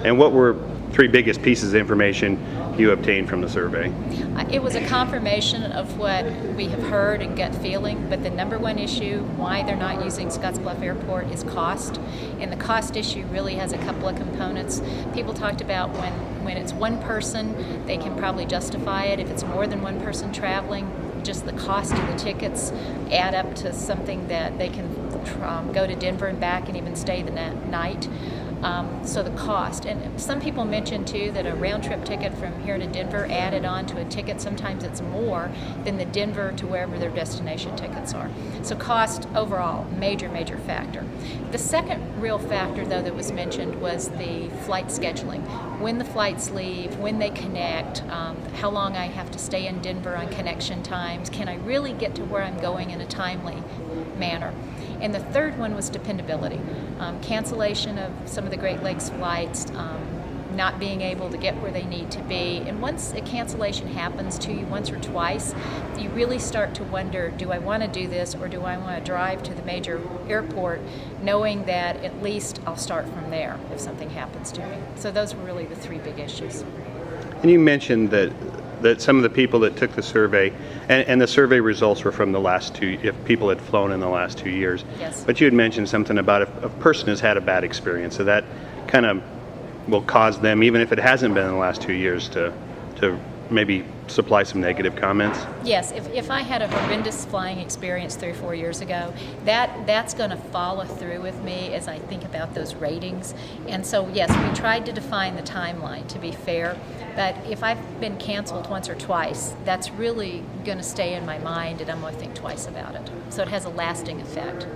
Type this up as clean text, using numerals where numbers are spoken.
And what were three biggest pieces of information you obtained from the survey? It was a confirmation of what we have heard and gut feeling, but the number one issue why they're not using Scottsbluff Airport is cost. And the cost issue really has a couple of components. People talked about when it's one person, they can probably justify it. If it's more than one person traveling, just the cost of the tickets add up to something that they can go to Denver and back and even stay the night. So the cost, and some people mentioned too that a round-trip ticket from here to Denver added on to a ticket, sometimes it's more than the Denver to wherever their destination tickets are. So cost overall, major factor. The second real factor though that was mentioned was the flight scheduling. When the flights leave, when they connect, how long I have to stay in Denver on connection times, can I really get to where I'm going in a timely manner? And the third one was dependability. Cancellation of some of the Great Lakes flights, not being able to get where they need to be. And once a cancellation happens to you once or twice, you really start to wonder, do I want to do this or do I want to drive to the major airport knowing that at least I'll start from there if something happens to me. So those were really the three big issues. And you mentioned that some of the people that took the survey, and the survey results were from the last if people had flown in the last 2 years. Yes. But you had mentioned something about if a person has had a bad experience, so that kind of will cause them, even if it hasn't been in the last 2 years, to maybe supply some negative comments? Yes, if I had a horrendous flying experience 3 or 4 years ago, that's going to follow through with me as I think about those ratings. And so yes, we tried to define the timeline to be fair, but if I've been canceled once or twice, that's really going to stay in my mind and I'm going to think twice about it. So it has a lasting effect.